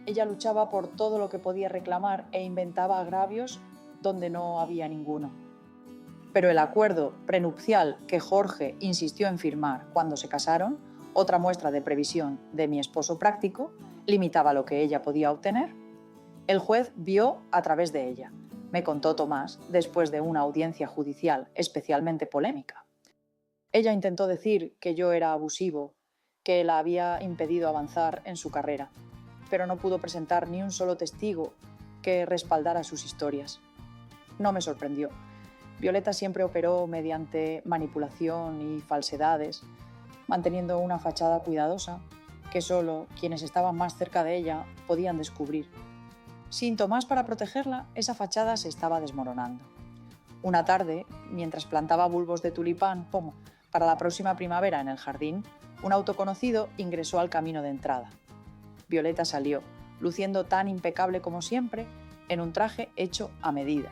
Speaker 1: Ella luchaba por todo lo que podía reclamar e inventaba agravios donde no había ninguno. Pero el acuerdo prenupcial que Jorge insistió en firmar cuando se casaron, otra muestra de previsión de mi esposo práctico, limitaba lo que ella podía obtener. El juez vio a través de ella, me contó Tomás después de una audiencia judicial especialmente polémica. Ella intentó decir que yo era abusivo, que la había impedido avanzar en su carrera, pero no pudo presentar ni un solo testigo que respaldara sus historias. No me sorprendió. Violeta siempre operó mediante manipulación y falsedades, manteniendo una fachada cuidadosa que solo quienes estaban más cerca de ella podían descubrir. Sin Tomás para protegerla, esa fachada se estaba desmoronando. Una tarde, mientras plantaba bulbos de tulipán para la próxima primavera en el jardín, un auto conocido ingresó al camino de entrada. Violeta salió, luciendo tan impecable como siempre, en un traje hecho a medida.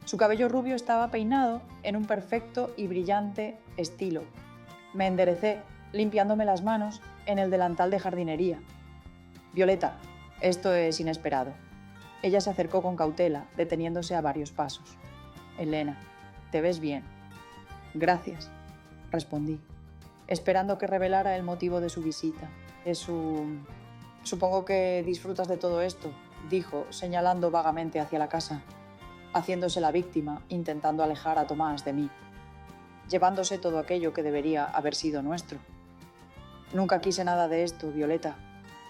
Speaker 1: Su cabello rubio estaba peinado en un perfecto y brillante estilo. Me enderecé, limpiándome las manos en el delantal de jardinería. Violeta, esto es inesperado. Ella se acercó con cautela, deteniéndose a varios pasos. Elena, te ves bien. Gracias, respondí, esperando que revelara el motivo de su visita. Supongo que disfrutas de todo esto, dijo, señalando vagamente hacia la casa, haciéndose la víctima, intentando alejar a Tomás de mí, llevándose todo aquello que debería haber sido nuestro. Nunca quise nada de esto, Violeta.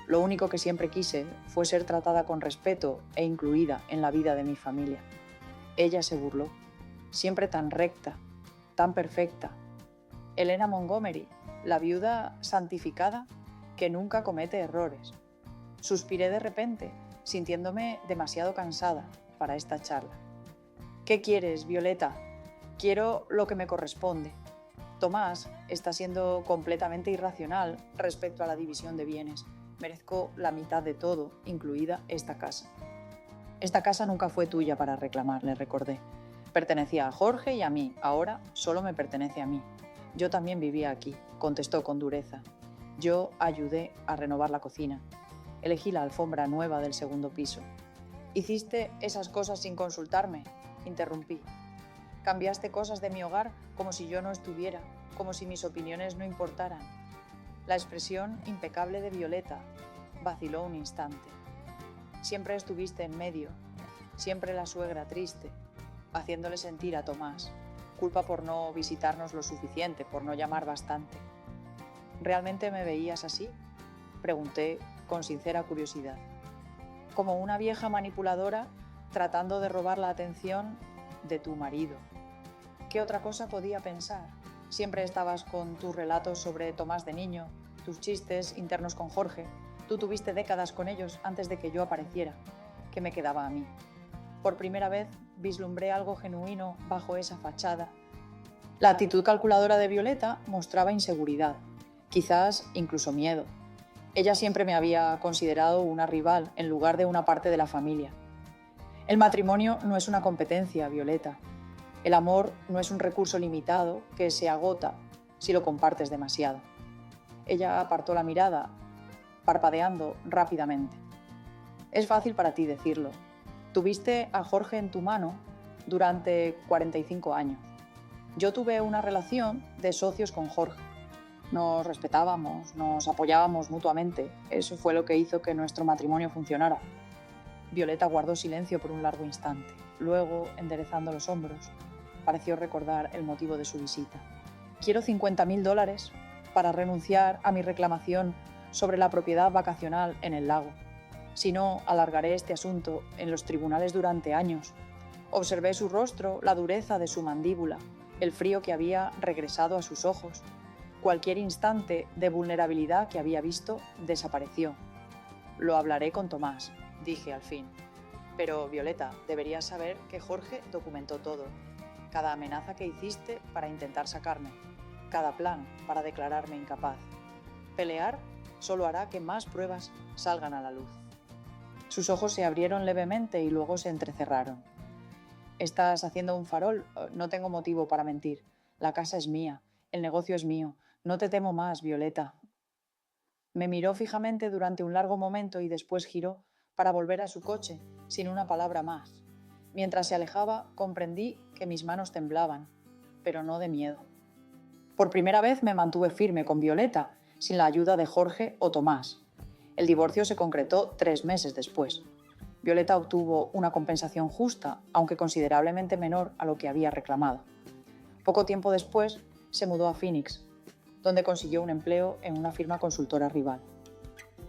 Speaker 1: Lo único que siempre quise fue ser tratada con respeto e incluida en la vida de mi familia. Ella se burló, siempre tan recta, tan perfecta. Elena Montgomery, la viuda santificada que nunca comete errores. Suspiré de repente, sintiéndome demasiado cansada para esta charla. ¿Qué quieres, Violeta? Quiero lo que me corresponde. Tomás está siendo completamente irracional respecto a la división de bienes. Merezco la mitad de todo, incluida esta casa. Esta casa nunca fue tuya para reclamar, le recordé. Pertenecía a Jorge y a mí, ahora solo me pertenece a mí. Yo también vivía aquí, contestó con dureza. Yo ayudé a renovar la cocina. Elegí la alfombra nueva del segundo piso. ¿Hiciste esas cosas sin consultarme?, interrumpí. Cambiaste cosas de mi hogar como si yo no estuviera, como si mis opiniones no importaran. La expresión impecable de Violeta vaciló un instante. Siempre estuviste en medio, siempre la suegra triste, haciéndole sentir a Tomás culpa por no visitarnos lo suficiente, por no llamar bastante. ¿Realmente me veías así?, pregunté con sincera curiosidad. Como una vieja manipuladora tratando de robar la atención de tu marido. ¿Qué otra cosa podía pensar? Siempre estabas con tus relatos sobre Tomás de niño, tus chistes internos con Jorge. Tú tuviste décadas con ellos antes de que yo apareciera. ¿Qué me quedaba a mí? Por primera vez vislumbré algo genuino bajo esa fachada. La actitud calculadora de Violeta mostraba inseguridad, quizás incluso miedo. Ella siempre me había considerado una rival en lugar de una parte de la familia. El matrimonio no es una competencia, Violeta. El amor no es un recurso limitado que se agota si lo compartes demasiado. Ella apartó la mirada, parpadeando rápidamente. Es fácil para ti decirlo. Tuviste a Jorge en tu mano durante 45 años. Yo tuve una relación de socios con Jorge. Nos respetábamos, nos apoyábamos mutuamente. Eso fue lo que hizo que nuestro matrimonio funcionara. Violeta guardó silencio por un largo instante. Luego, enderezando los hombros, pareció recordar el motivo de su visita. Quiero $50.000 para renunciar a mi reclamación sobre la propiedad vacacional en el lago. Si no, alargaré este asunto en los tribunales durante años. Observé su rostro, la dureza de su mandíbula, el frío que había regresado a sus ojos. Cualquier instante de vulnerabilidad que había visto desapareció. Lo hablaré con Tomás, dije al fin. Pero, Violeta, deberías saber que Jorge documentó todo, cada amenaza que hiciste para intentar sacarme, cada plan para declararme incapaz. Pelear solo hará que más pruebas salgan a la luz. Sus ojos se abrieron levemente y luego se entrecerraron. Estás haciendo un farol, no tengo motivo para mentir. La casa es mía, el negocio es mío. No te temo más, Violeta. Me miró fijamente durante un largo momento y después giró para volver a su coche, sin una palabra más. Mientras se alejaba, comprendí que mis manos temblaban, pero no de miedo. Por primera vez me mantuve firme con Violeta, sin la ayuda de Jorge o Tomás. El divorcio se concretó 3 meses después. Violeta obtuvo una compensación justa, aunque considerablemente menor a lo que había reclamado. Poco tiempo después, se mudó a Phoenix, donde consiguió un empleo en una firma consultora rival.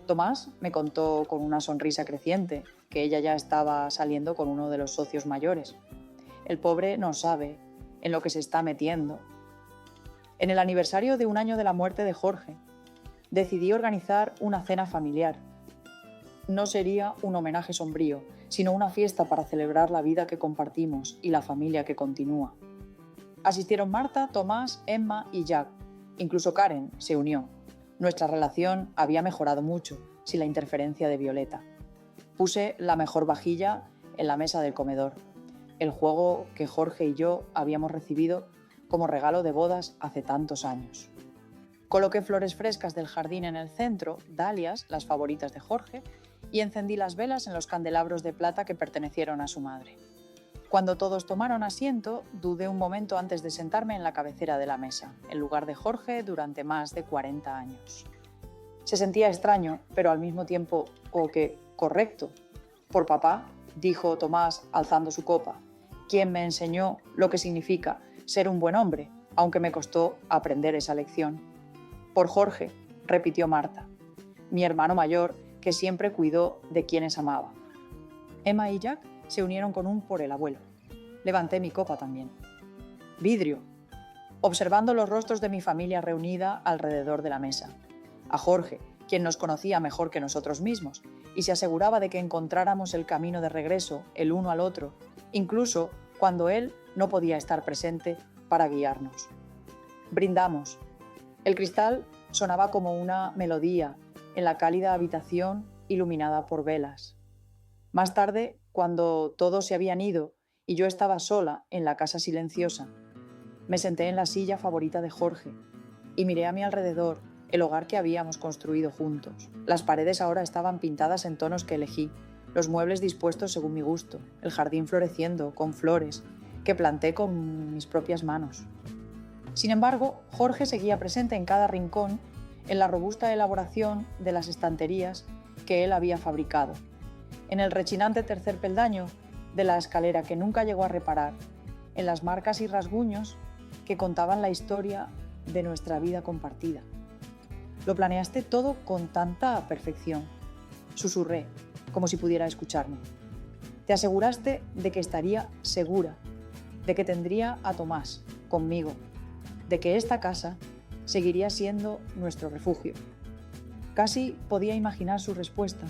Speaker 1: Tomás me contó con una sonrisa creciente que ella ya estaba saliendo con uno de los socios mayores. El pobre no sabe en lo que se está metiendo. En el aniversario de 1 año de la muerte de Jorge, decidí organizar una cena familiar. No sería un homenaje sombrío, sino una fiesta para celebrar la vida que compartimos y la familia que continúa. Asistieron Marta, Tomás, Emma y Jack. Incluso Karen se unió. Nuestra relación había mejorado mucho sin la interferencia de Violeta. Puse la mejor vajilla en la mesa del comedor, el juego que Jorge y yo habíamos recibido como regalo de bodas hace tantos años. Coloqué flores frescas del jardín en el centro, dalias, las favoritas de Jorge, y encendí las velas en los candelabros de plata que pertenecieron a su madre. Cuando todos tomaron asiento, dudé un momento antes de sentarme en la cabecera de la mesa, en lugar de Jorge durante más de 40 años. Se sentía extraño, pero al mismo tiempo correcto. Por papá, dijo Tomás alzando su copa, quien me enseñó lo que significa ser un buen hombre, aunque me costó aprender esa lección. Por Jorge, repitió Marta, mi hermano mayor que siempre cuidó de quienes amaba. Emma y Jack se unieron con un por el abuelo. Levanté mi copa también. Vidrio, observando los rostros de mi familia reunida alrededor de la mesa. A Jorge, quien nos conocía mejor que nosotros mismos, y se aseguraba de que encontráramos el camino de regreso el uno al otro, incluso cuando él no podía estar presente para guiarnos. Brindamos. El cristal sonaba como una melodía en la cálida habitación iluminada por velas. Más tarde, cuando todos se habían ido y yo estaba sola en la casa silenciosa, me senté en la silla favorita de Jorge y miré a mi alrededor el hogar que habíamos construido juntos. Las paredes ahora estaban pintadas en tonos que elegí, los muebles dispuestos según mi gusto, el jardín floreciendo con flores que planté con mis propias manos. Sin embargo, Jorge seguía presente en cada rincón en la robusta elaboración de las estanterías que él había fabricado, en el rechinante tercer peldaño de la escalera que nunca llegó a reparar, en las marcas y rasguños que contaban la historia de nuestra vida compartida. Lo planeaste todo con tanta perfección, susurré, como si pudiera escucharme. Te aseguraste de que estaría segura, de que tendría a Tomás conmigo, de que esta casa seguiría siendo nuestro refugio. Casi podía imaginar su respuesta,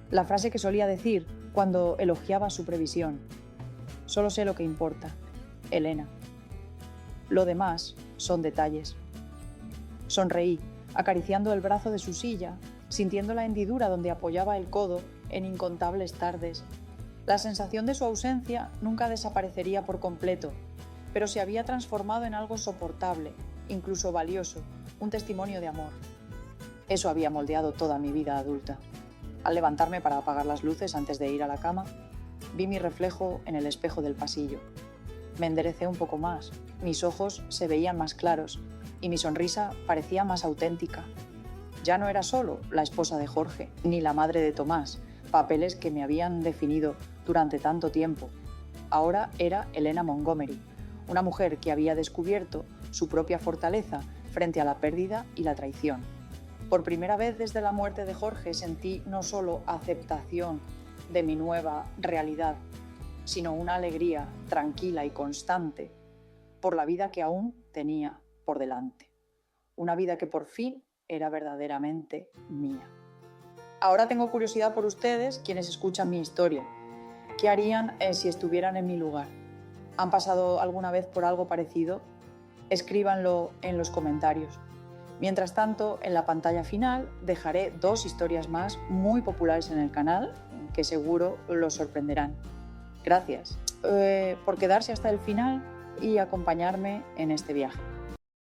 Speaker 1: la frase que solía decir cuando elogiaba su previsión. Solo sé lo que importa, Elena. Lo demás son detalles. Sonreí, acariciando el brazo de su silla, sintiendo la hendidura donde apoyaba el codo en incontables tardes. La sensación de su ausencia nunca desaparecería por completo, pero se había transformado en algo soportable, incluso valioso, un testimonio de amor. Eso había moldeado toda mi vida adulta. Al levantarme para apagar las luces antes de ir a la cama, vi mi reflejo en el espejo del pasillo. Me enderecé un poco más, mis ojos se veían más claros y mi sonrisa parecía más auténtica. Ya no era solo la esposa de Jorge, ni la madre de Tomás, papeles que me habían definido durante tanto tiempo. Ahora era Elena Montgomery, una mujer que había descubierto su propia fortaleza frente a la pérdida y la traición. Por primera vez desde la muerte de Jorge sentí no solo aceptación de mi nueva realidad, sino una alegría tranquila y constante por la vida que aún tenía por delante. Una vida que por fin era verdaderamente mía. Ahora tengo curiosidad por ustedes, quienes escuchan mi historia. ¿Qué harían si estuvieran en mi lugar? han pasado alguna vez por algo parecido, escríbanlo en los comentarios. Mientras tanto, en la pantalla final dejaré 2 historias más muy populares en el canal que seguro los sorprenderán. Gracias por quedarse hasta el final y acompañarme en este viaje.